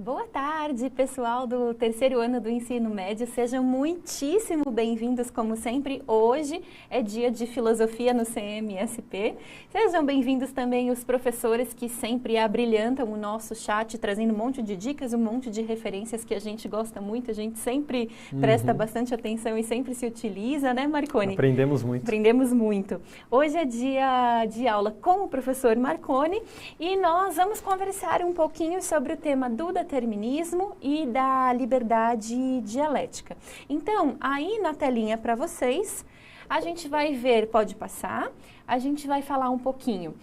Boa tarde, pessoal do terceiro ano do ensino médio. Sejam muitíssimo bem-vindos, como sempre. Hoje é dia de filosofia no CMSP. Sejam bem-vindos também os professores que sempre abrilhantam o nosso chat, trazendo um monte de dicas, um monte de referências que a gente gosta muito, a gente sempre presta bastante atenção e sempre se utiliza, né, Marconi? Aprendemos muito. Aprendemos muito. Hoje é dia de aula com o professor Marconi e nós vamos conversar um pouquinho sobre o tema do determinismo e da liberdade dialética. Então, aí na telinha para vocês, a gente vai ver, pode passar, a gente vai falar um pouquinho.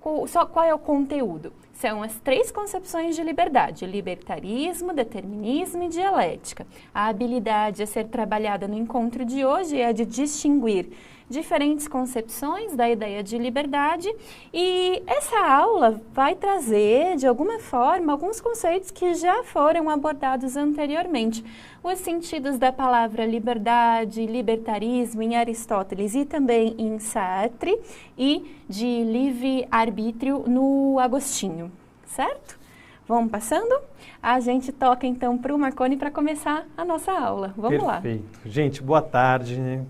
Qual é o conteúdo? São as três concepções de liberdade: libertarismo, determinismo e dialética. A habilidade a ser trabalhada no encontro de hoje é a de distinguir diferentes concepções da ideia de liberdade, e essa aula vai trazer, de alguma forma, alguns conceitos que já foram abordados anteriormente. Os sentidos da palavra liberdade, libertarismo em Aristóteles e também em Sartre, e de livre-arbítrio no Agostinho, certo? Vamos passando? A gente toca então para o Marconi para começar a nossa aula. Vamos lá. Perfeito. Gente, boa tarde, né?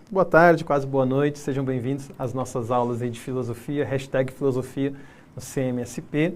Boa tarde, quase boa noite. Sejam bem-vindos às nossas aulas aí de filosofia, #filosofia no CMSP.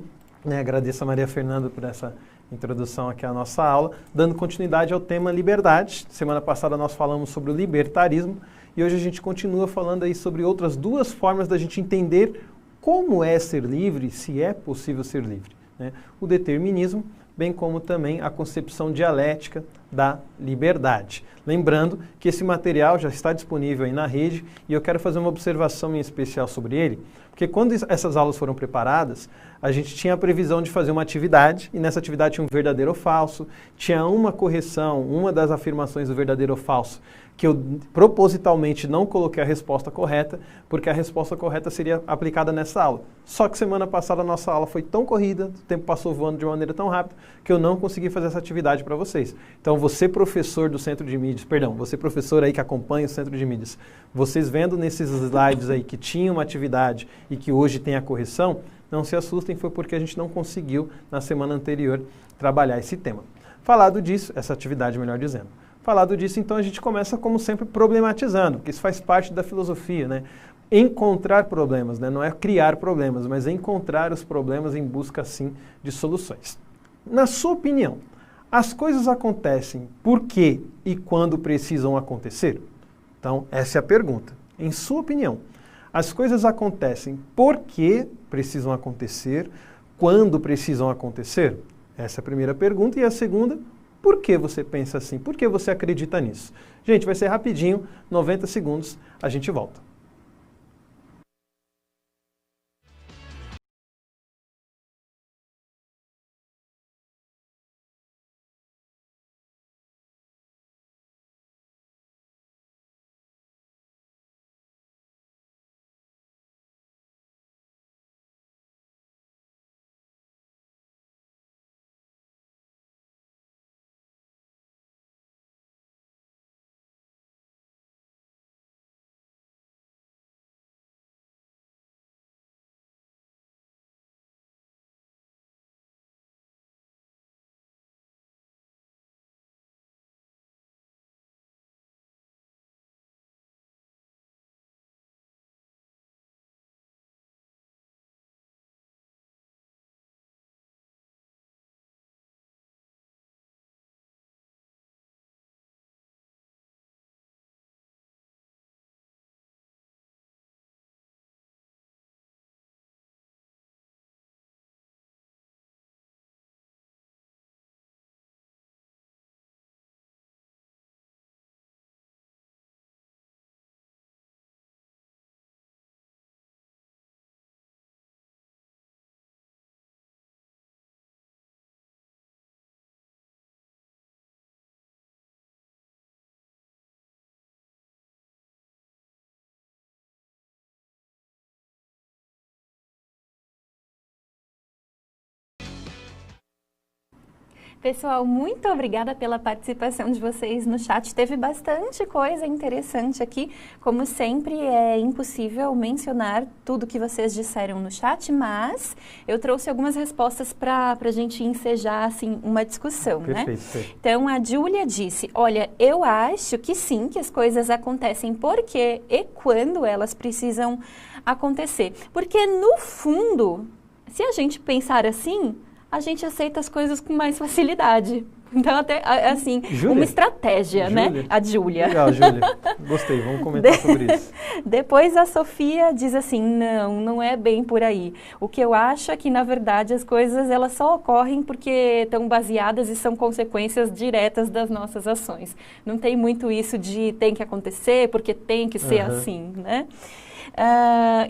Agradeço a Maria Fernanda por essa introdução aqui à nossa aula, dando continuidade ao tema liberdade. Semana passada nós falamos sobre o libertarismo e hoje a gente continua falando aí sobre outras duas formas da gente entender como é ser livre, se é possível ser livre, né? O determinismo, bem como também a concepção dialética da liberdade. Lembrando que esse material já está disponível aí na rede e eu quero fazer uma observação em especial sobre ele, porque quando essas aulas foram preparadas, a gente tinha a previsão de fazer uma atividade, e nessa atividade tinha um verdadeiro ou falso, tinha uma correção, uma das afirmações do verdadeiro ou falso, que eu propositalmente não coloquei a resposta correta, porque a resposta correta seria aplicada nessa aula. Só que semana passada a nossa aula foi tão corrida, o tempo passou voando de uma maneira tão rápida, que eu não consegui fazer essa atividade para vocês. Então você professor do Centro de Mídias, você professor aí que acompanha o Centro de Mídias, vocês vendo nesses slides aí que tinha uma atividade e que hoje tem a correção, não se assustem, foi porque a gente não conseguiu na semana anterior trabalhar esse tema. Falado disso, essa atividade melhor dizendo. Falado disso, então a gente começa, como sempre, problematizando, porque isso faz parte da filosofia, né? Encontrar problemas, né? Não é criar problemas, mas encontrar os problemas em busca, sim, de soluções. Na sua opinião, as coisas acontecem por quê e quando precisam acontecer? Então, essa é a pergunta. Em sua opinião, as coisas acontecem por que precisam acontecer, quando precisam acontecer? Essa é a primeira pergunta. E a segunda, por que você pensa assim? Por que você acredita nisso? Gente, vai ser rapidinho, 90 segundos, a gente volta. Pessoal, muito obrigada pela participação de vocês no chat. Teve bastante coisa interessante aqui. Como sempre, é impossível mencionar tudo que vocês disseram no chat, mas eu trouxe algumas respostas para a gente ensejar assim, uma discussão, Perfeito, né? perfeito. Então, a Júlia disse, olha, eu acho que sim, que as coisas acontecem porque e quando elas precisam acontecer. Porque, no fundo, se a gente pensar assim, a gente aceita as coisas com mais facilidade. Então, até, assim, Júlia? uma estratégia, Júlia? né? A Júlia. Legal, Júlia. Gostei, vamos comentar sobre isso. Depois a Sofia diz assim, não é bem por aí. O que eu acho é que, na verdade, as coisas elas só ocorrem porque estão baseadas e são consequências diretas das nossas ações. Não tem muito isso de tem que acontecer porque tem que ser assim, né?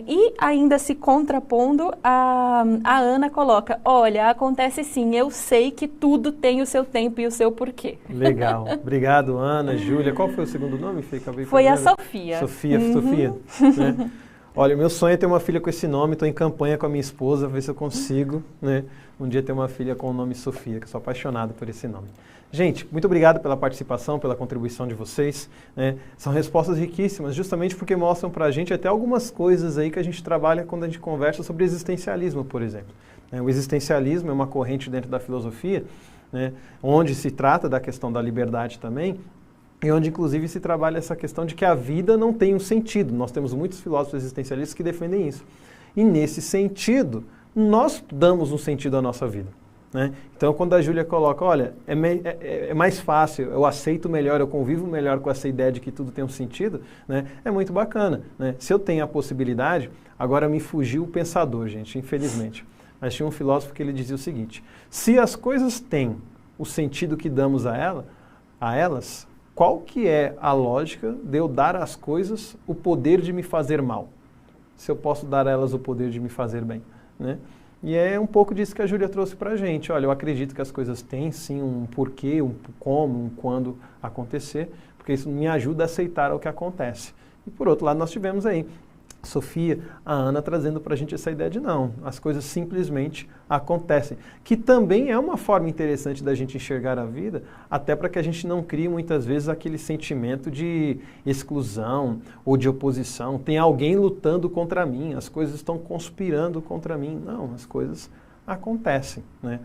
E ainda se contrapondo, a Ana coloca, olha, acontece sim, eu sei que tudo tem o seu tempo e o seu porquê. Legal. Obrigado, Ana, Júlia. Qual foi o segundo nome, Fê? Foi a Sofia. Sofia, Sofia. Né? Olha, o meu sonho é ter uma filha com esse nome, estou em campanha com a minha esposa, ver se eu consigo, né, um dia ter uma filha com o nome Sofia, que eu sou apaixonado por esse nome. Gente, muito obrigado pela participação, pela contribuição de vocês, né? São respostas riquíssimas, justamente porque mostram para a gente até algumas coisas aí que a gente trabalha quando a gente conversa sobre existencialismo, por exemplo. O existencialismo é uma corrente dentro da filosofia, né, onde se trata da questão da liberdade também, e onde, inclusive, se trabalha essa questão de que a vida não tem um sentido. Nós temos muitos filósofos existencialistas que defendem isso. E, nesse sentido, nós damos um sentido à nossa vida, né? Então, quando a Júlia coloca, olha, é mais fácil, eu aceito melhor, eu convivo melhor com essa ideia de que tudo tem um sentido, né? É muito bacana, né? Se eu tenho a possibilidade, agora me fugiu o pensador, gente, infelizmente. Mas tinha um filósofo que ele dizia o seguinte, se as coisas têm o sentido que damos a elas, qual que é a lógica de eu dar às coisas o poder de me fazer mal? Se eu posso dar a elas o poder de me fazer bem, né? E é um pouco disso que a Júlia trouxe para a gente. Olha, eu acredito que as coisas têm sim um porquê, um como, um quando acontecer, porque isso me ajuda a aceitar o que acontece. E por outro lado, nós tivemos aí Sofia, a Ana trazendo para a gente essa ideia de não, as coisas simplesmente acontecem, que também é uma forma interessante da gente enxergar a vida, até para que a gente não crie muitas vezes aquele sentimento de exclusão ou de oposição, tem alguém lutando contra mim, as coisas estão conspirando contra mim. Não, as coisas acontecem, né?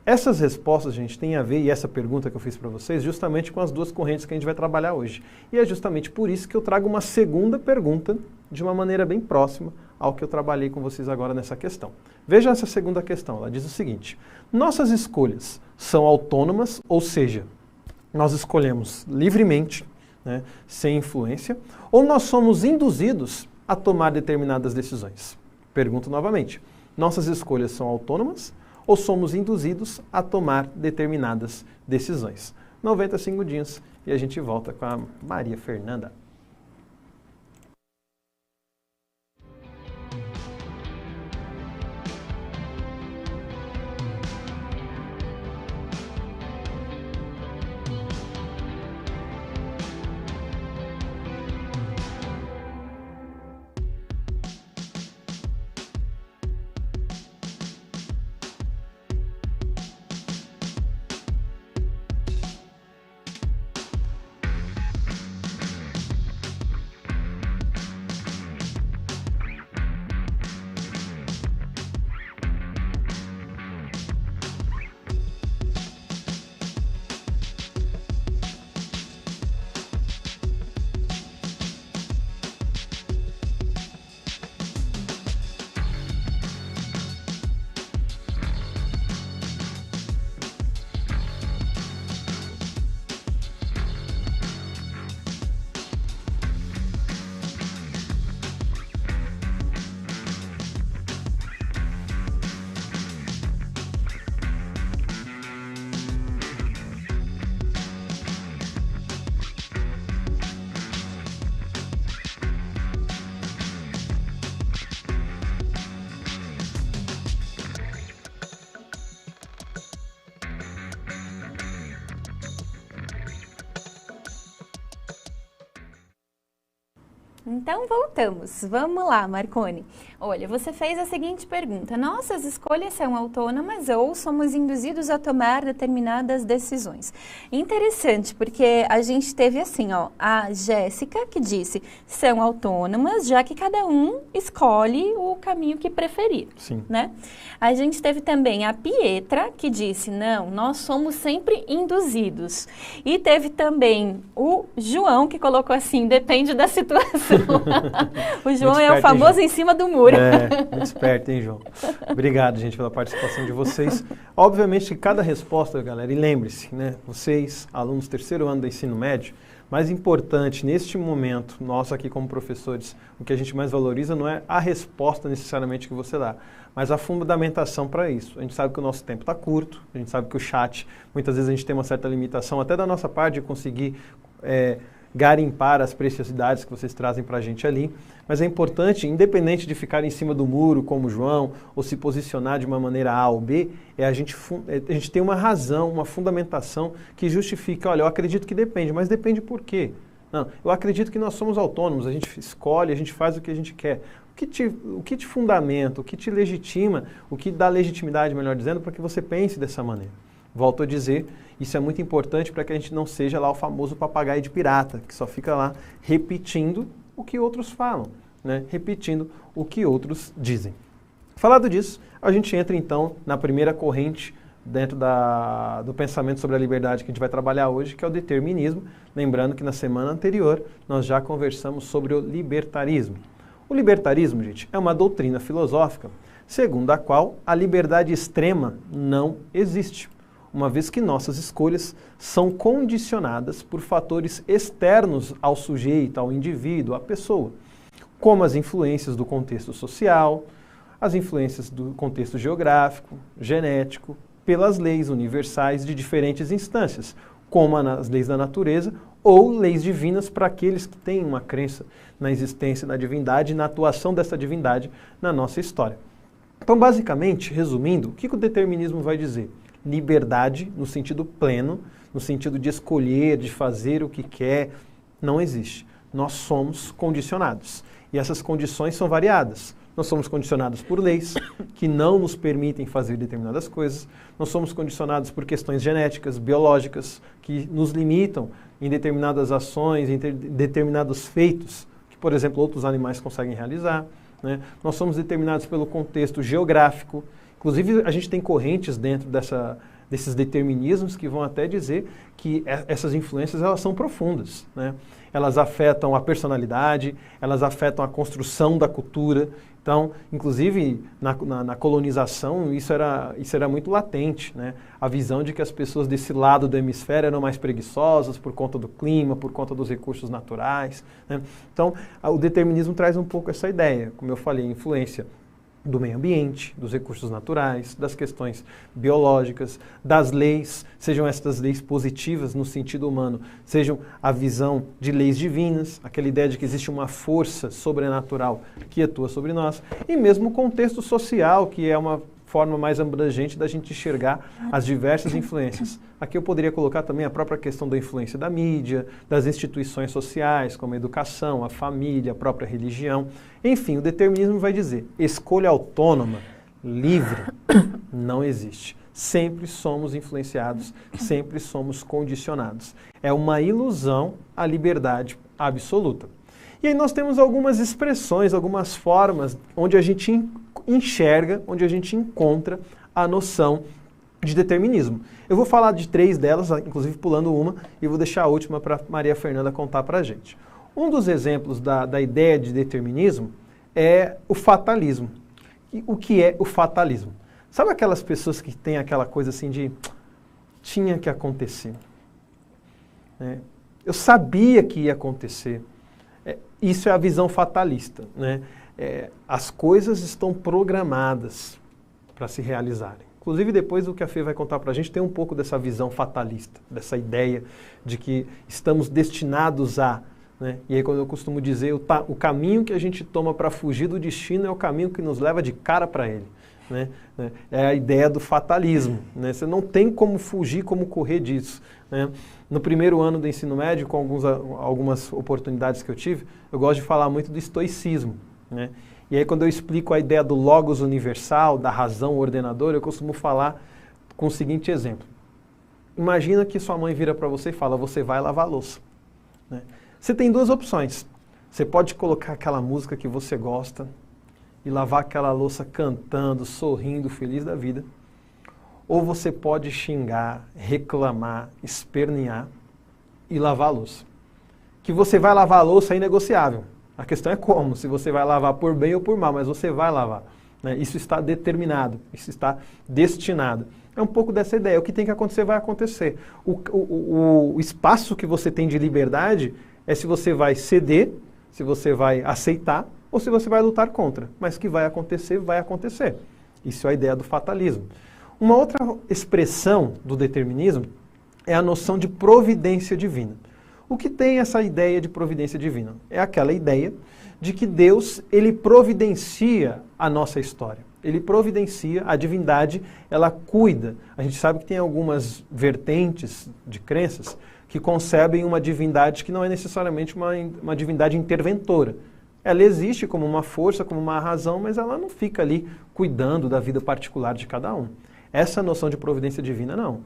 Essas respostas, gente, têm a ver, e essa pergunta que eu fiz para vocês, justamente com as duas correntes que a gente vai trabalhar hoje. E é justamente por isso que eu trago uma segunda pergunta, de uma maneira bem próxima ao que eu trabalhei com vocês agora nessa questão. Veja essa segunda questão, ela diz o seguinte, nossas escolhas são autônomas, ou seja, nós escolhemos livremente, né, sem influência, ou nós somos induzidos a tomar determinadas decisões? Pergunto novamente, nossas escolhas são autônomas, ou somos induzidos a tomar determinadas decisões? 90 segundinhos e a gente volta com a Maria Fernanda. Então voltamos. Vamos lá, Marconi. Olha, você fez a seguinte pergunta: nossas escolhas são autônomas ou somos induzidos a tomar determinadas decisões? Interessante, porque a gente teve assim, ó, a Jéssica que disse, são autônomas, já que cada um escolhe o caminho que preferir. Sim. Né? A gente teve também a Pietra que disse, não, nós somos sempre induzidos. E teve também o João que colocou assim, depende da situação. O João é o famoso em cima do muro. Muito esperto, hein, João? Obrigado, gente, pela participação de vocês. Obviamente que cada resposta, galera, e lembre-se, né, vocês, alunos do terceiro ano do ensino médio, mais importante neste momento, nós aqui como professores, o que a gente mais valoriza não é a resposta necessariamente que você dá, mas a fundamentação para isso. A gente sabe que o nosso tempo está curto, a gente sabe que o chat, muitas vezes a gente tem uma certa limitação, até da nossa parte, de conseguir garimpar as preciosidades que vocês trazem para a gente ali, mas é importante, independente de ficar em cima do muro como o João, ou se posicionar de uma maneira A ou B, a gente tem uma razão, uma fundamentação que justifica, olha, eu acredito que depende, mas depende por quê? Não, eu acredito que nós somos autônomos, a gente escolhe, a gente faz o que a gente quer. O que te fundamenta, o que te legitima, o que dá legitimidade, melhor dizendo, para que você pense dessa maneira. Volto a dizer, isso é muito importante para que a gente não seja lá o famoso papagaio de pirata, que só fica lá repetindo o que outros falam, né? Repetindo o que outros dizem. Falado disso, a gente entra então na primeira corrente dentro do pensamento sobre a liberdade que a gente vai trabalhar hoje, que é o determinismo. Lembrando que na semana anterior nós já conversamos sobre o libertarismo. O libertarismo, gente, é uma doutrina filosófica segundo a qual a liberdade extrema não existe, uma vez que nossas escolhas são condicionadas por fatores externos ao sujeito, ao indivíduo, à pessoa, como as influências do contexto social, as influências do contexto geográfico, genético, pelas leis universais de diferentes instâncias, como as leis da natureza ou leis divinas para aqueles que têm uma crença na existência da divindade e na atuação dessa divindade na nossa história. Então, basicamente, resumindo, o que o determinismo vai dizer? Liberdade, no sentido pleno, no sentido de escolher, de fazer o que quer, não existe. Nós somos condicionados. E essas condições são variadas. Nós somos condicionados por leis que não nos permitem fazer determinadas coisas. Nós somos condicionados por questões genéticas, biológicas, que nos limitam em determinadas ações, em determinados feitos, que, por exemplo, outros animais conseguem realizar, né? Nós somos determinados pelo contexto geográfico. Inclusive, a gente tem correntes dentro desses determinismos que vão até dizer que essas influências elas são profundas, né? Elas afetam a personalidade, elas afetam a construção da cultura. Então, inclusive, na colonização, isso era muito latente, né? A visão de que as pessoas desse lado do hemisfério eram mais preguiçosas por conta do clima, por conta dos recursos naturais, né? Então, o determinismo traz um pouco essa ideia, como eu falei, influência do meio ambiente, dos recursos naturais, das questões biológicas, das leis, sejam estas leis positivas no sentido humano, sejam a visão de leis divinas, aquela ideia de que existe uma força sobrenatural que atua sobre nós, e mesmo o contexto social, que é uma forma mais abrangente da gente enxergar as diversas influências. Aqui eu poderia colocar também a própria questão da influência da mídia, das instituições sociais, como a educação, a família, a própria religião. Enfim, o determinismo vai dizer, escolha autônoma, livre, não existe. Sempre somos influenciados, sempre somos condicionados. É uma ilusão a liberdade absoluta. E aí nós temos algumas expressões, algumas formas onde a gente enxerga, onde a gente encontra a noção de determinismo. Eu vou falar de 3 delas, inclusive pulando uma, e vou deixar a última para Maria Fernanda contar para a gente. Um dos exemplos da ideia de determinismo é o fatalismo. E o que é o fatalismo? Sabe aquelas pessoas que têm aquela coisa assim de tinha que acontecer? Eu sabia que ia acontecer. Isso é a visão fatalista, né? As coisas estão programadas para se realizarem. Inclusive, depois o que a Fê vai contar para a gente tem um pouco dessa visão fatalista, dessa ideia de que estamos destinados a né? E aí quando eu costumo dizer, o caminho que a gente toma para fugir do destino é o caminho que nos leva de cara para ele. Né? É a ideia do fatalismo. Né? Você não tem como fugir, como correr disso. Né? No primeiro ano do ensino médio, com algumas oportunidades que eu tive, eu gosto de falar muito do estoicismo. Né? E aí quando eu explico a ideia do logos universal, da razão ordenadora, eu costumo falar com o seguinte exemplo. Imagina que sua mãe vira para você e fala, você vai lavar a louça. Né? Você tem duas opções. Você pode colocar aquela música que você gosta e lavar aquela louça cantando, sorrindo, feliz da vida. Ou você pode xingar, reclamar, espernear e lavar a louça. Que você vai lavar a louça é inegociável. A questão é como, se você vai lavar por bem ou por mal, mas você vai lavar. Né? Isso está determinado, isso está destinado. É um pouco dessa ideia. O que tem que acontecer, vai acontecer. O espaço que você tem de liberdade é se você vai ceder, se você vai aceitar, ou se você vai lutar contra. Mas que vai acontecer, vai acontecer. Isso é a ideia do fatalismo. Uma outra expressão do determinismo é a noção de providência divina. O que tem essa ideia de providência divina? É aquela ideia de que Deus, ele providencia a nossa história. Ele providencia, a divindade, ela cuida. A gente sabe que tem algumas vertentes de crenças que concebem uma divindade que não é necessariamente uma divindade interventora. Ela existe como uma força, como uma razão, mas ela não fica ali cuidando da vida particular de cada um. Essa noção de providência divina, não.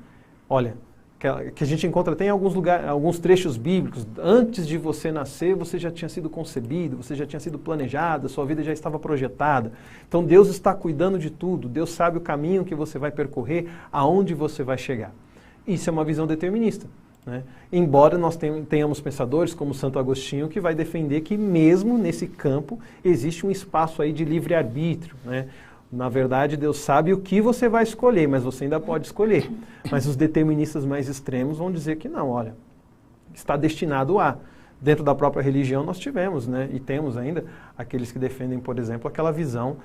Olha, que a gente encontra até em alguns lugares, alguns trechos bíblicos, antes de você nascer, você já tinha sido concebido, você já tinha sido planejado, sua vida já estava projetada. Então Deus está cuidando de tudo, Deus sabe o caminho que você vai percorrer, aonde você vai chegar. Isso é uma visão determinista. Né? Embora nós tenhamos pensadores como Santo Agostinho, que vai defender que mesmo nesse campo existe um espaço aí de livre-arbítrio, né? Na verdade, Deus sabe o que você vai escolher, mas você ainda pode escolher. Mas os deterministas mais extremos vão dizer que não, olha, está destinado a. Dentro da própria religião nós tivemos, né, e temos ainda, aqueles que defendem, por exemplo, aquela visão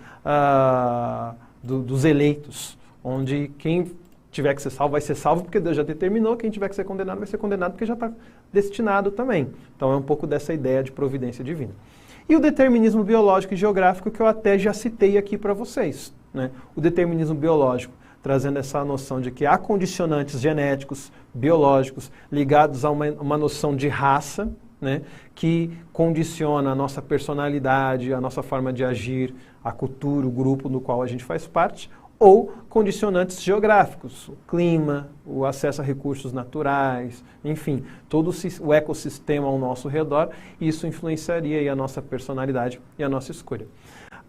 dos eleitos, onde quem tiver que ser salvo vai ser salvo porque Deus já determinou, quem tiver que ser condenado vai ser condenado porque já está destinado também. Então é um pouco dessa ideia de providência divina. E o determinismo biológico e geográfico, que eu até já citei aqui para vocês. Né? O determinismo biológico, trazendo essa noção de que há condicionantes genéticos, biológicos, ligados a uma noção de raça, né? Que condiciona a nossa personalidade, a nossa forma de agir, a cultura, o grupo no qual a gente faz parte, ou condicionantes geográficos, o clima, o acesso a recursos naturais, enfim, todo o ecossistema ao nosso redor, isso influenciaria aí a nossa personalidade e a nossa escolha.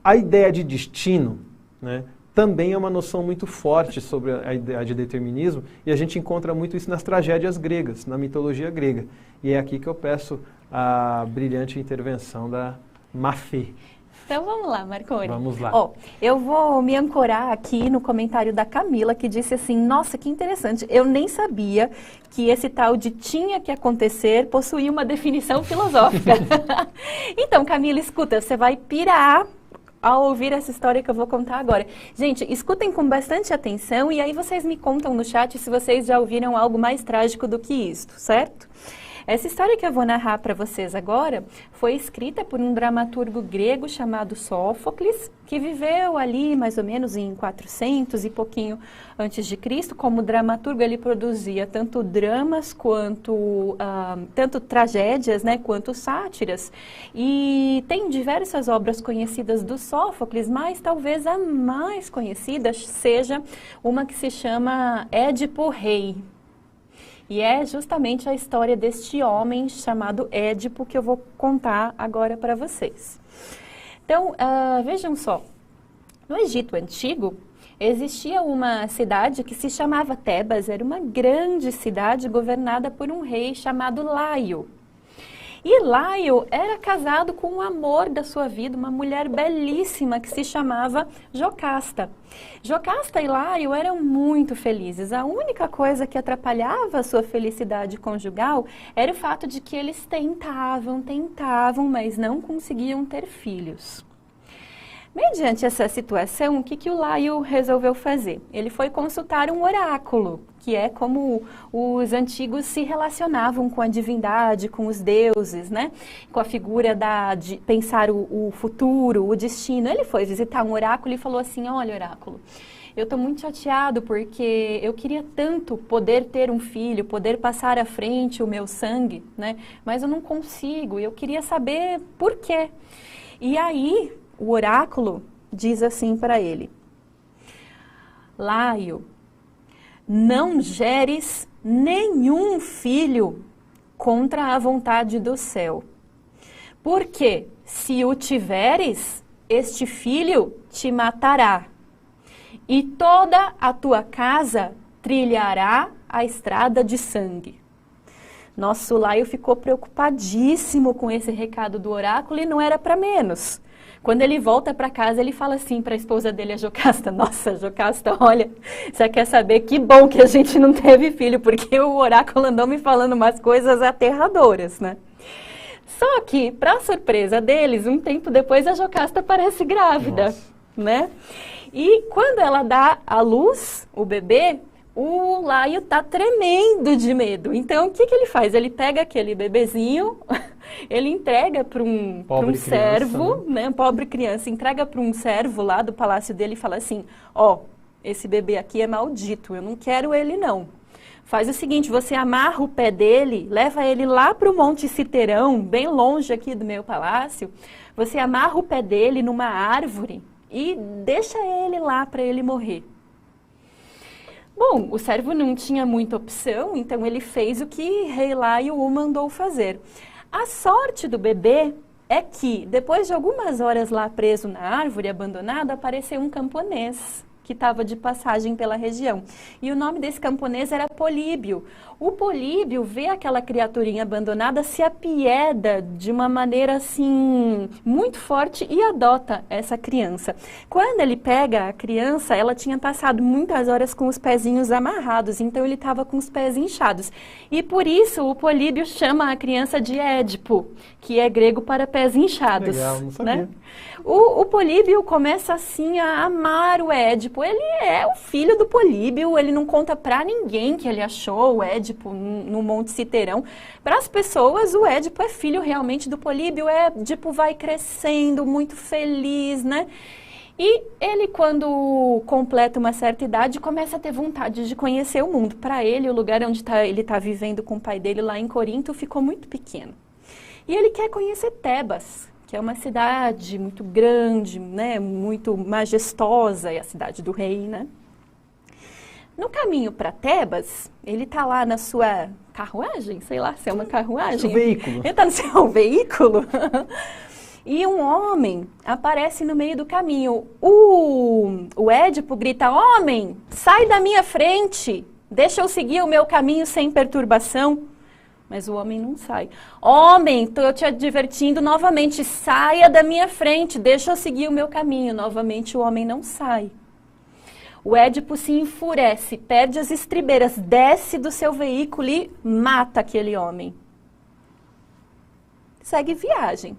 A ideia de destino, né, também é uma noção muito forte sobre a ideia de determinismo, e a gente encontra muito isso nas tragédias gregas, na mitologia grega. E é aqui que eu peço a brilhante intervenção da Mafê. Então vamos lá, Marconi. Vamos lá. Ó, eu vou me ancorar aqui no comentário da Camila, que disse assim, nossa, que interessante, eu nem sabia que esse tal de tinha que acontecer possuía uma definição filosófica. Então, Camila, escuta, você vai pirar ao ouvir essa história que eu vou contar agora. Gente, escutem com bastante atenção e aí vocês me contam no chat se vocês já ouviram algo mais trágico do que isto, certo? Essa história que eu vou narrar para vocês agora foi escrita por um dramaturgo grego chamado Sófocles, que viveu ali mais ou menos em 400 e pouquinho antes de Cristo. Como dramaturgo, ele produzia tanto dramas quanto tanto tragédias, né, quanto sátiras. E tem diversas obras conhecidas do Sófocles, mas talvez a mais conhecida seja uma que se chama Édipo Rei. E é justamente a história deste homem chamado Édipo que eu vou contar agora para vocês. Então, vejam só, no Egito Antigo existia uma cidade que se chamava Tebas, era uma grande cidade governada por um rei chamado Laio. E Laio era casado com o amor da sua vida, uma mulher belíssima que se chamava Jocasta. Jocasta e Laio eram muito felizes. A única coisa que atrapalhava a sua felicidade conjugal era o fato de que eles tentavam, mas não conseguiam ter filhos. Mediante essa situação, o que o Laio resolveu fazer? Ele foi consultar um oráculo, que é como os antigos se relacionavam com a divindade, com os deuses, né? Com a figura de pensar o futuro, o destino. Ele foi visitar um oráculo e falou assim, olha, oráculo, eu estou muito chateado porque eu queria tanto poder ter um filho, poder passar à frente o meu sangue, né? Mas eu não consigo, eu queria saber por quê. E aí, o oráculo diz assim para ele, Laio, não geres nenhum filho contra a vontade do céu. Porque se o tiveres, este filho te matará, e toda a tua casa trilhará a estrada de sangue. Nosso Laio ficou preocupadíssimo com esse recado do oráculo e não era para menos. Quando ele volta para casa, ele fala assim para a esposa dele, a Jocasta, nossa, Jocasta, olha, você quer saber que bom que a gente não teve filho, porque o oráculo andou me falando umas coisas aterradoras, né? Só que, para surpresa deles, um tempo depois a Jocasta aparece grávida, né? E quando ela dá à luz, o bebê, o Laio tá tremendo de medo. Então, o que ele faz? Ele pega aquele bebezinho, ele entrega para um servo, né? Pobre criança, entrega para um servo lá do palácio dele e fala assim, ó, esse bebê aqui é maldito, eu não quero ele não. Faz o seguinte, você amarra o pé dele, leva ele lá para o Monte Citerão, bem longe aqui do meu palácio, você amarra o pé dele numa árvore e deixa ele lá para ele morrer. Bom, o servo não tinha muita opção, então ele fez o que Rei Laio o mandou fazer. A sorte do bebê é que, depois de algumas horas lá preso na árvore, abandonado, apareceu um camponês que estava de passagem pela região. E o nome desse camponês era Políbio. O Políbio vê aquela criaturinha abandonada, se apieda de uma maneira assim muito forte e adota essa criança. Quando ele pega a criança, ela tinha passado muitas horas com os pezinhos amarrados, então ele estava com os pés inchados. E por isso o Políbio chama a criança de Édipo, que é grego para pés inchados. Legal, não sabia. Né? O Políbio começa assim a amar o Édipo. Ele é o filho do Políbio, ele não conta pra ninguém que ele achou o Édipo no Monte Citerão. Para as pessoas, o Édipo é filho realmente do Políbio. O Édipo vai crescendo, muito feliz, né? E ele, quando completa uma certa idade, começa a ter vontade de conhecer o mundo. Para ele, o lugar onde ele está vivendo com o pai dele, lá em Corinto, ficou muito pequeno. E ele quer conhecer Tebas, que é uma cidade muito grande, né, muito majestosa, é a cidade do rei, né? No caminho para Tebas, ele está lá na sua carruagem, sei lá se é uma carruagem. Seu veículo. Ele está no seu veículo. E um homem aparece no meio do caminho. O Édipo grita, homem, sai da minha frente, deixa eu seguir o meu caminho sem perturbação. Mas o homem não sai. Homem, estou te advertindo novamente, saia da minha frente, deixa eu seguir o meu caminho. Novamente o homem não sai. O Édipo se enfurece, perde as estribeiras, desce do seu veículo e mata aquele homem. Segue viagem.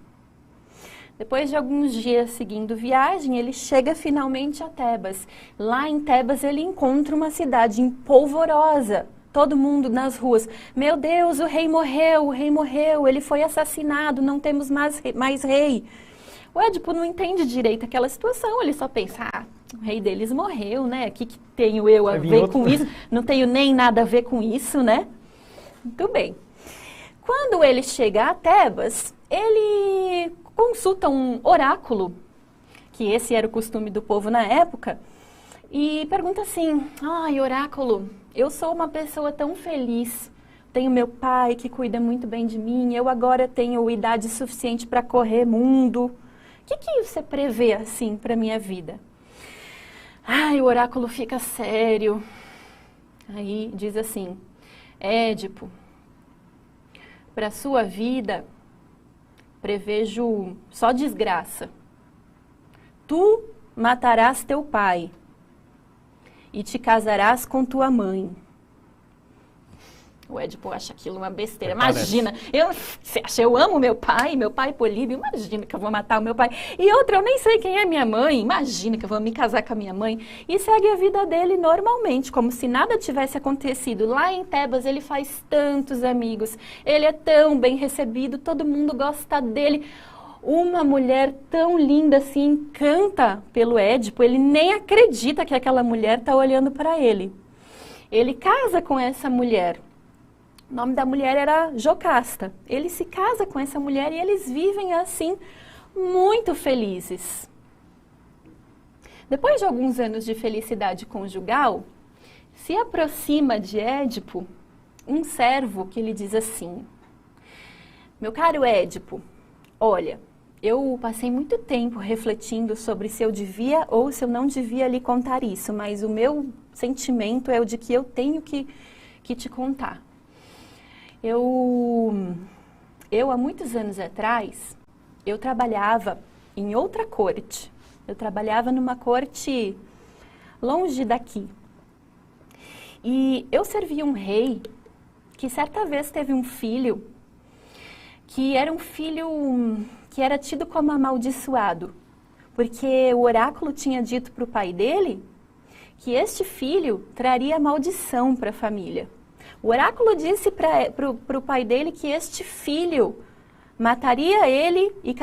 Depois de alguns dias seguindo viagem, ele chega finalmente a Tebas. Lá em Tebas ele encontra uma cidade polvorosa. Todo mundo nas ruas, meu Deus, o rei morreu, ele foi assassinado, não temos mais rei. O Édipo não entende direito aquela situação, ele só pensa, o rei deles morreu, né? O que tenho eu a ver com isso? Não tenho nem nada a ver com isso, né? Muito bem. Quando ele chega a Tebas, ele consulta um oráculo, que esse era o costume do povo na época, e pergunta assim, ai, oráculo, eu sou uma pessoa tão feliz, tenho meu pai que cuida muito bem de mim, eu agora tenho idade suficiente para correr mundo. O que você prevê assim para minha vida? Ai, o oráculo fica sério. Aí diz assim, Édipo, para sua vida prevejo só desgraça. Tu matarás teu pai e te casarás com tua mãe. O Édipo acha aquilo uma besteira. Parece. Imagina, você acha, eu amo meu pai Políbio, imagina que eu vou matar o meu pai. E outra, eu nem sei quem é minha mãe, imagina que eu vou me casar com a minha mãe. E segue a vida dele normalmente, como se nada tivesse acontecido. Lá em Tebas ele faz tantos amigos, ele é tão bem recebido, todo mundo gosta dele. Uma mulher tão linda se encanta pelo Édipo, ele nem acredita que aquela mulher está olhando para ele. Ele casa com essa mulher. O nome da mulher era Jocasta. Ele se casa com essa mulher e eles vivem assim, muito felizes. Depois de alguns anos de felicidade conjugal, se aproxima de Édipo um servo que lhe diz assim: meu caro Édipo, olha, eu passei muito tempo refletindo sobre se eu devia ou se eu não devia lhe contar isso, mas o meu sentimento é o de que eu tenho que te contar. Eu, há muitos anos atrás, eu trabalhava em outra corte. Eu trabalhava numa corte longe daqui. E eu servia um rei que certa vez teve um filho que era que era tido como amaldiçoado, porque o oráculo tinha dito para o pai dele que este filho traria maldição para a família. O oráculo disse para o pai dele que este filho mataria ele e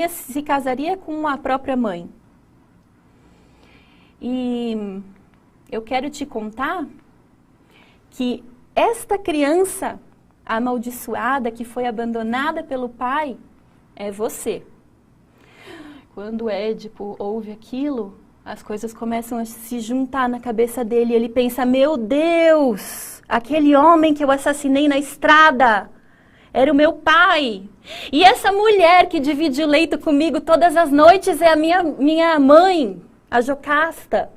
se casaria com a própria mãe. E eu quero te contar que esta criança amaldiçoada que foi abandonada pelo pai é você. Quando Édipo ouve aquilo, as coisas começam a se juntar na cabeça dele. Ele pensa, meu Deus, aquele homem que eu assassinei na estrada era o meu pai. E essa mulher que divide o leito comigo todas as noites é a minha mãe, a Jocasta.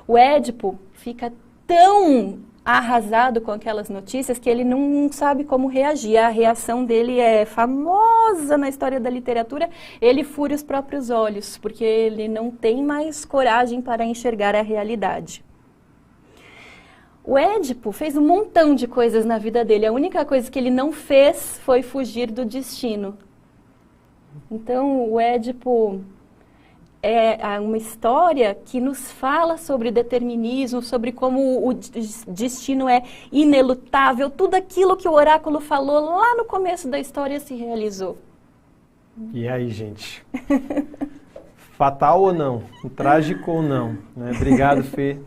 O Édipo fica tão arrasado com aquelas notícias que ele não sabe como reagir. A reação dele é famosa na história da literatura. Ele fura os próprios olhos, porque ele não tem mais coragem para enxergar a realidade. O Édipo fez um montão de coisas na vida dele. A única coisa que ele não fez foi fugir do destino. Então, o Édipo é uma história que nos fala sobre determinismo, sobre como o destino é inelutável. Tudo aquilo que o oráculo falou lá no começo da história se realizou. E aí, gente? Fatal ou não? Trágico ou não? Né? Obrigado, Fê.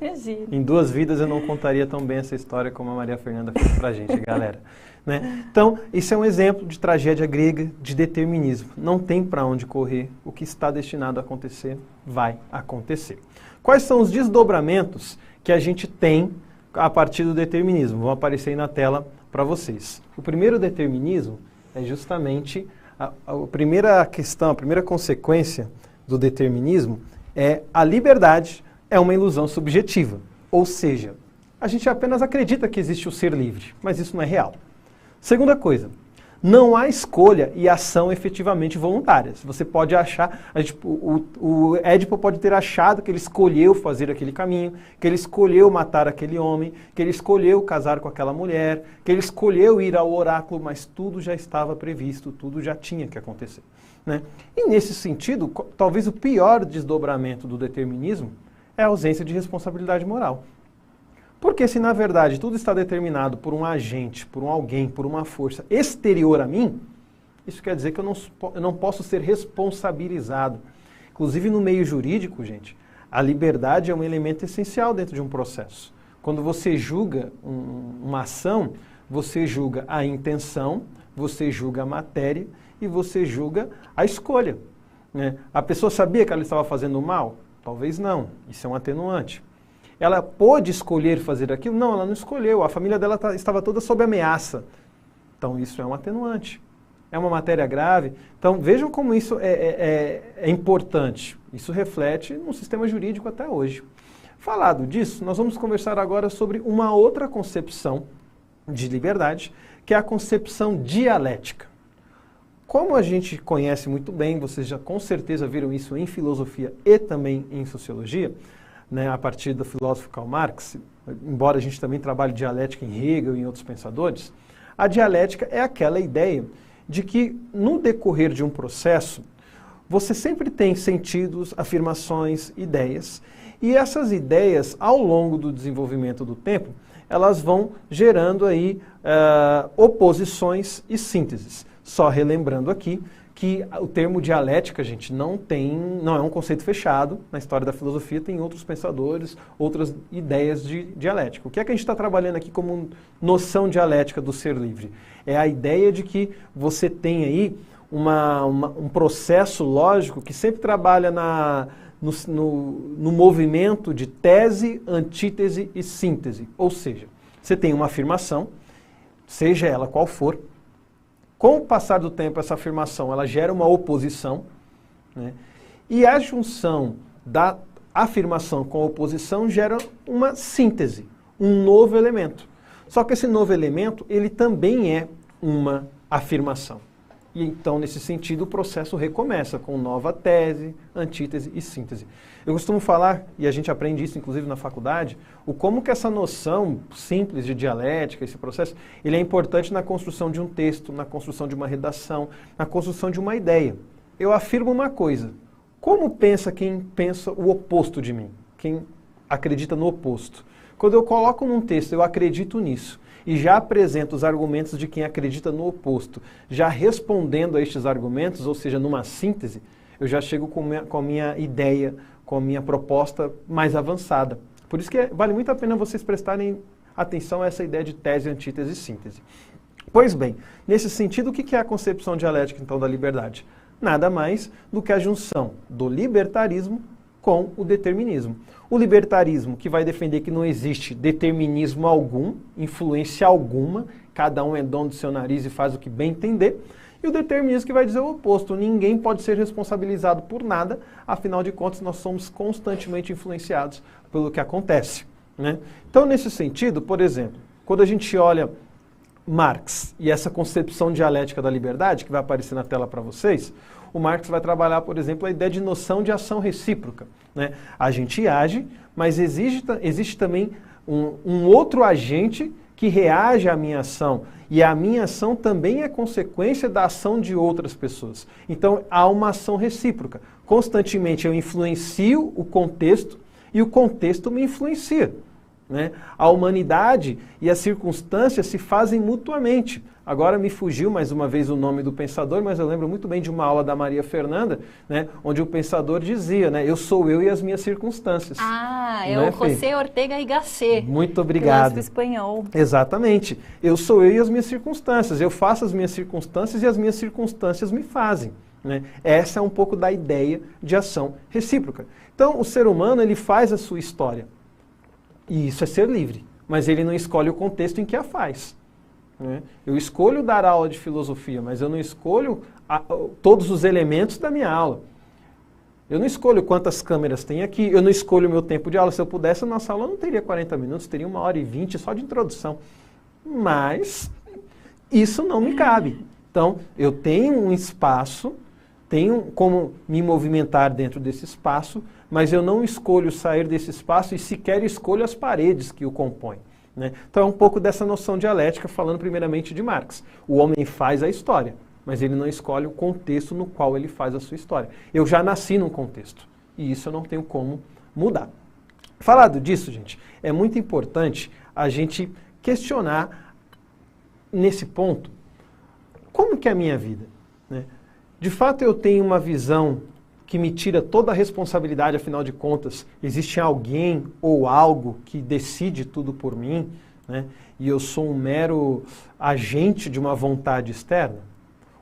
Em 2 vidas eu não contaria tão bem essa história como a Maria Fernanda fez pra gente, galera. Né? Então, isso é um exemplo de tragédia grega, de determinismo. Não tem para onde correr. O que está destinado a acontecer, vai acontecer. Quais são os desdobramentos que a gente tem a partir do determinismo? Vão aparecer aí na tela para vocês. O primeiro determinismo é justamente a primeira questão, a primeira consequência do determinismo é a liberdade é uma ilusão subjetiva. Ou seja, a gente apenas acredita que existe o ser livre, mas isso não é real. Segunda coisa, não há escolha e ação efetivamente voluntárias. Você pode achar, o Édipo pode ter achado que ele escolheu fazer aquele caminho, que ele escolheu matar aquele homem, que ele escolheu casar com aquela mulher, que ele escolheu ir ao oráculo, mas tudo já estava previsto, tudo já tinha que acontecer. Né? E nesse sentido, talvez o pior desdobramento do determinismo é a ausência de responsabilidade moral. Porque se na verdade tudo está determinado por um agente, por um alguém, por uma força exterior a mim, isso quer dizer que eu não posso ser responsabilizado. Inclusive no meio jurídico, gente, a liberdade é um elemento essencial dentro de um processo. Quando você julga uma ação, você julga a intenção, você julga a matéria e você julga a escolha. Né? A pessoa sabia que ela estava fazendo mal? Talvez não, isso é um atenuante. Ela pôde escolher fazer aquilo? Não, ela não escolheu. A família dela estava toda sob ameaça. Então, isso é um atenuante. É uma matéria grave. Então, vejam como isso é importante. Isso reflete no sistema jurídico até hoje. Falado disso, nós vamos conversar agora sobre uma outra concepção de liberdade, que é a concepção dialética. Como a gente conhece muito bem, vocês já com certeza viram isso em filosofia e também em sociologia, né, a partir do filósofo Karl Marx, embora a gente também trabalhe dialética em Hegel e em outros pensadores, a dialética é aquela ideia de que no decorrer de um processo, você sempre tem sentidos, afirmações, ideias, e essas ideias, ao longo do desenvolvimento do tempo, elas vão gerando aí oposições e sínteses. Só relembrando aqui que o termo dialética, gente, não é um conceito fechado na história da filosofia, tem outros pensadores, outras ideias de dialética. O que é que a gente está trabalhando aqui como noção dialética do ser livre? É a ideia de que você tem aí um processo lógico que sempre trabalha no movimento de tese, antítese e síntese. Ou seja, você tem uma afirmação, seja ela qual for, com o passar do tempo essa afirmação ela gera uma oposição, né? E a junção da afirmação com a oposição gera uma síntese, um novo elemento. Só que esse novo elemento ele também é uma afirmação. E então, nesse sentido, o processo recomeça com nova tese, antítese e síntese. Eu costumo falar, e a gente aprende isso inclusive na faculdade, como que essa noção simples de dialética, esse processo, ele é importante na construção de um texto, na construção de uma redação, na construção de uma ideia. Eu afirmo uma coisa. Como pensa quem pensa o oposto de mim? Quem acredita no oposto? Quando eu coloco num texto, eu acredito nisso, e já apresento os argumentos de quem acredita no oposto, já respondendo a estes argumentos, ou seja, numa síntese, eu já chego com a minha ideia, com a minha proposta mais avançada. Por isso que vale muito a pena vocês prestarem atenção a essa ideia de tese, antítese e síntese. Pois bem, nesse sentido, o que é a concepção dialética, então, da liberdade? Nada mais do que a junção do libertarismo com o determinismo. O libertarismo, que vai defender que não existe determinismo algum, influência alguma, cada um é dono do seu nariz e faz o que bem entender, e o determinismo que vai dizer o oposto, ninguém pode ser responsabilizado por nada, afinal de contas nós somos constantemente influenciados pelo que acontece, né? Então, nesse sentido, por exemplo, quando a gente olha Marx e essa concepção dialética da liberdade, que vai aparecer na tela para vocês, o Marx vai trabalhar, por exemplo, a ideia de noção de ação recíproca, né? A gente age, mas existe também um outro agente que reage à minha ação, e a minha ação também é consequência da ação de outras pessoas. Então, há uma ação recíproca. Constantemente eu influencio o contexto e o contexto me influencia, né? A humanidade e as circunstâncias se fazem mutuamente. Agora me fugiu mais uma vez o nome do pensador, mas eu lembro muito bem de uma aula da Maria Fernanda, né, onde o pensador dizia, né, eu sou eu e as minhas circunstâncias. Ah, é o José Ortega y Gasset. Muito obrigado. Filósofo espanhol. Exatamente. Eu sou eu e as minhas circunstâncias. Eu faço as minhas circunstâncias e as minhas circunstâncias me fazem, né? Essa é um pouco da ideia de ação recíproca. Então, o ser humano, ele faz a sua história. E isso é ser livre. Mas ele não escolhe o contexto em que a faz. Eu escolho dar aula de filosofia, mas eu não escolho todos os elementos da minha aula. Eu não escolho quantas câmeras tem aqui, eu não escolho o meu tempo de aula. Se eu pudesse, a nossa aula não teria 40 minutos, teria 1h20 só de introdução. Mas isso não me cabe. Então, eu tenho um espaço, tenho como me movimentar dentro desse espaço, mas eu não escolho sair desse espaço e sequer escolho as paredes que o compõem, né? Então é um pouco dessa noção dialética, falando primeiramente de Marx. O homem faz a história, mas ele não escolhe o contexto no qual ele faz a sua história. Eu já nasci num contexto, e isso eu não tenho como mudar. Falado disso, gente, é muito importante a gente questionar nesse ponto, como que é a minha vida, né? De fato eu tenho uma visão que me tira toda a responsabilidade, afinal de contas, existe alguém ou algo que decide tudo por mim, né? E eu sou um mero agente de uma vontade externa?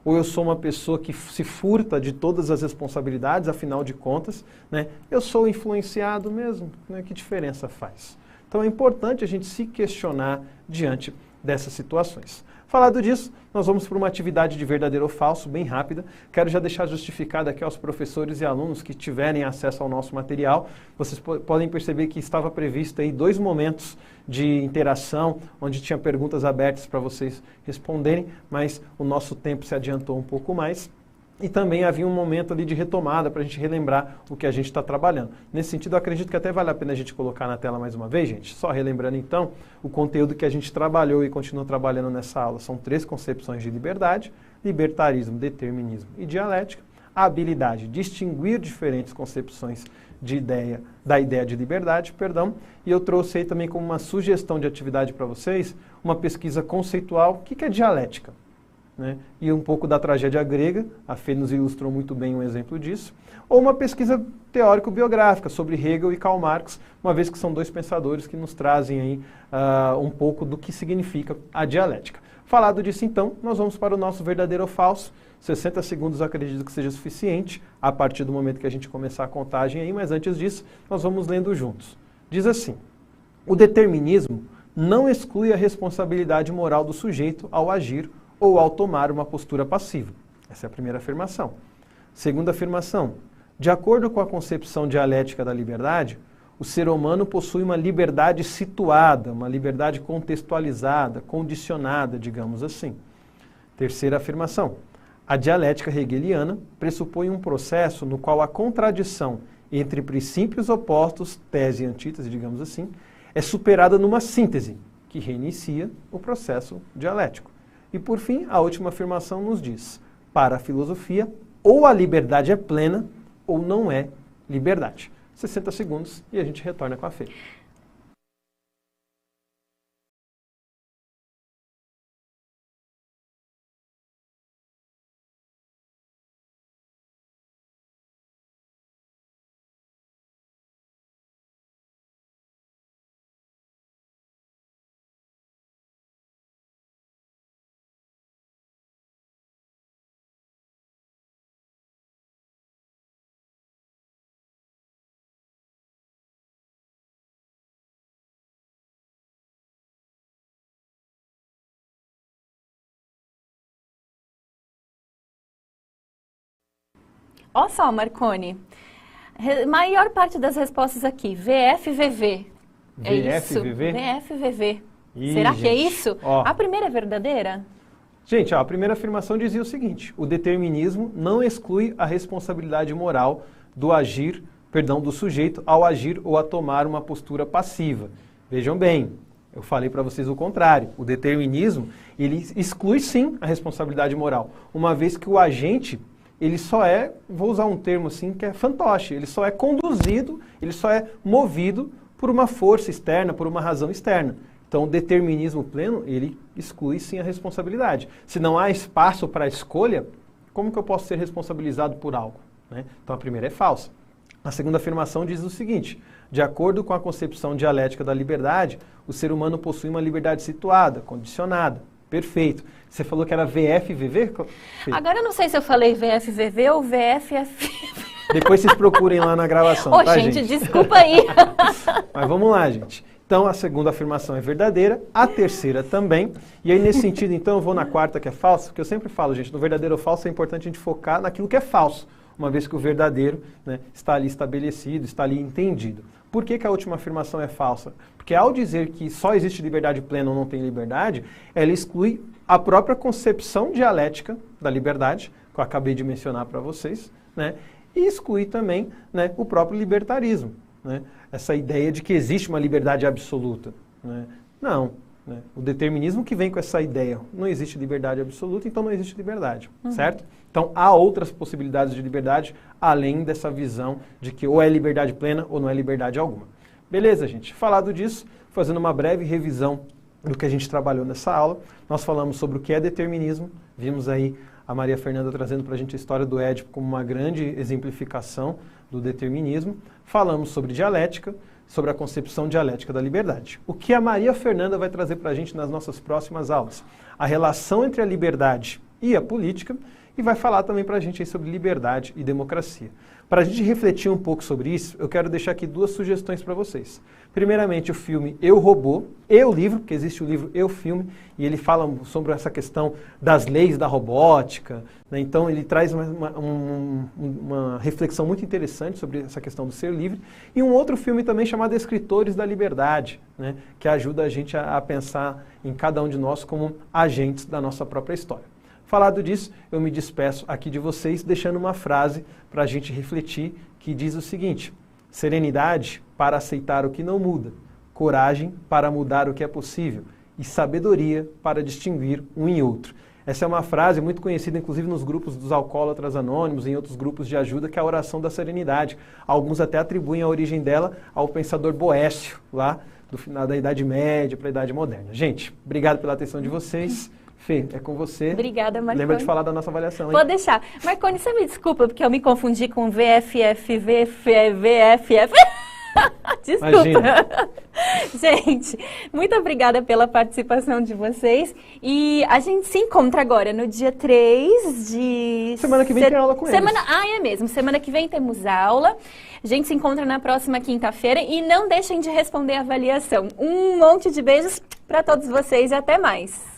Ou eu sou uma pessoa que se furta de todas as responsabilidades, afinal de contas, né? Eu sou influenciado mesmo, né? Que diferença faz? Então é importante a gente se questionar diante dessas situações. Falado disso, nós vamos para uma atividade de verdadeiro ou falso, bem rápida. Quero já deixar justificado aqui aos professores e alunos que tiverem acesso ao nosso material. Vocês podem perceber que estava previsto aí 2 momentos de interação, onde tinha perguntas abertas para vocês responderem, mas o nosso tempo se adiantou um pouco mais. e também havia um momento ali de retomada para a gente relembrar o que a gente está trabalhando. Nesse sentido, eu acredito que até vale a pena a gente colocar na tela mais uma vez, gente, só relembrando então o conteúdo que a gente trabalhou e continua trabalhando nessa aula. São 3 concepções de liberdade: libertarismo, determinismo e dialética. A habilidade de distinguir diferentes concepções da ideia de liberdade, e eu trouxe aí também como uma sugestão de atividade para vocês, uma pesquisa conceitual, o que é dialética? Né? E um pouco da tragédia grega, a Fê nos ilustrou muito bem um exemplo disso, ou uma pesquisa teórico-biográfica sobre Hegel e Karl Marx, uma vez que são 2 pensadores que nos trazem aí, um pouco do que significa a dialética. Falado disso então, nós vamos para o nosso verdadeiro ou falso. 60 segundos eu acredito que seja suficiente, a partir do momento que a gente começar a contagem aí, mas antes disso, nós vamos lendo juntos. Diz assim: o determinismo não exclui a responsabilidade moral do sujeito ao agir ou ao tomar uma postura passiva. Essa é a primeira afirmação. Segunda afirmação: de acordo com a concepção dialética da liberdade, o ser humano possui uma liberdade situada, uma liberdade contextualizada, condicionada, digamos assim. Terceira afirmação: a dialética hegeliana pressupõe um processo no qual a contradição entre princípios opostos, tese e antítese, digamos assim, é superada numa síntese, que reinicia o processo dialético. E por fim, a última afirmação nos diz: para a filosofia, ou a liberdade é plena, ou não é liberdade. 60 segundos e a gente retorna com a Fê. Olha só, Marconi, maior parte das respostas aqui, VF-VV. É isso? VF-VV? VF-VV. Ih, Será gente, que é isso? ó. A primeira é verdadeira? Gente, ó, a primeira afirmação dizia o seguinte: o determinismo não exclui a responsabilidade moral do sujeito ao agir ou a tomar uma postura passiva. Vejam bem, eu falei para vocês o contrário. O determinismo, ele exclui sim a responsabilidade moral, uma vez que o agente, ele só é, vou usar um termo assim que é fantoche, ele só é conduzido, ele só é movido por uma força externa, por uma razão externa. Então, o determinismo pleno, ele exclui sim a responsabilidade. Se não há espaço para a escolha, como que eu posso ser responsabilizado por algo? Né? Então, a primeira é falsa. A segunda afirmação diz o seguinte: de acordo com a concepção dialética da liberdade, o ser humano possui uma liberdade situada, condicionada. Perfeito. Você falou que era VF-VV? Agora eu não sei se eu falei VF-VV ou VFF. Depois vocês procurem lá na gravação, Ô, tá, gente? Desculpa aí. Mas vamos lá, gente. Então, a segunda afirmação é verdadeira, a terceira também. E aí, nesse sentido, então, eu vou na quarta, que é falso, porque eu sempre falo, gente, no verdadeiro ou falso é importante a gente focar naquilo que é falso, uma vez que o verdadeiro, né, está ali estabelecido, está ali entendido. Por que a última afirmação é falsa? Porque ao dizer que só existe liberdade plena ou não tem liberdade, ela exclui a própria concepção dialética da liberdade, que eu acabei de mencionar para vocês, né, e exclui também, né, o próprio libertarismo. Né? Essa ideia de que existe uma liberdade absoluta. Né? Não. Né? O determinismo que vem com essa ideia, não existe liberdade absoluta, então não existe liberdade, certo? Então há outras possibilidades de liberdade, além dessa visão de que ou é liberdade plena ou não é liberdade alguma. Beleza, gente? Falado disso, fazendo uma breve revisão do que a gente trabalhou nessa aula, nós falamos sobre o que é determinismo, vimos aí a Maria Fernanda trazendo para a gente a história do Édipo como uma grande exemplificação do determinismo. Falamos sobre dialética, sobre a concepção dialética da liberdade. O que a Maria Fernanda vai trazer para a gente nas nossas próximas aulas? A relação entre a liberdade e a política, e vai falar também para a gente aí sobre liberdade e democracia. Para a gente refletir um pouco sobre isso, eu quero deixar aqui 2 sugestões para vocês. Primeiramente, o filme Eu, Robô, e o livro, porque existe o livro Eu, Filme, e ele fala sobre essa questão das leis da robótica, né? Então ele traz uma reflexão muito interessante sobre essa questão do ser livre, e um outro filme também chamado Escritores da Liberdade, né? Que ajuda a gente a pensar em cada um de nós como agentes da nossa própria história. Falado disso, eu me despeço aqui de vocês, deixando uma frase para a gente refletir, que diz o seguinte: serenidade para aceitar o que não muda, coragem para mudar o que é possível e sabedoria para distinguir um em outro. Essa é uma frase muito conhecida, inclusive, nos grupos dos alcoólatras anônimos, em outros grupos de ajuda, que é a oração da serenidade. Alguns até atribuem a origem dela ao pensador Boécio, lá do final da Idade Média para a Idade Moderna. Gente, obrigado pela atenção de vocês. Fê, é com você. Obrigada, Marconi. Lembra de falar da nossa avaliação, hein? Vou deixar. Marconi, você me desculpa, porque eu me confundi com VFF, VFF. Desculpa. Imagina. Gente, muito obrigada pela participação de vocês. E a gente se encontra agora no dia 3 de... Semana que vem tem aula com eles. É mesmo. Semana que vem temos aula. A gente se encontra na próxima quinta-feira. E não deixem de responder a avaliação. Um monte de beijos para todos vocês e até mais.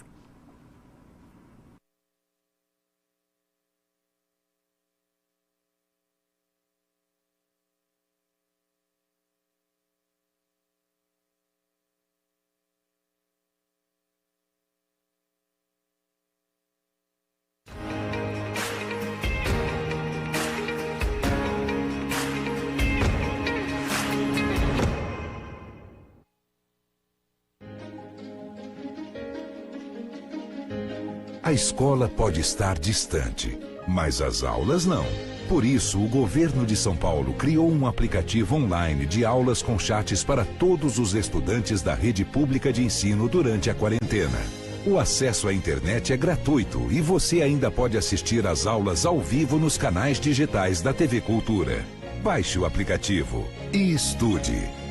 A escola pode estar distante, mas as aulas não. Por isso, o governo de São Paulo criou um aplicativo online de aulas com chats para todos os estudantes da rede pública de ensino durante a quarentena. O acesso à internet é gratuito e você ainda pode assistir às aulas ao vivo nos canais digitais da TV Cultura. Baixe o aplicativo e estude.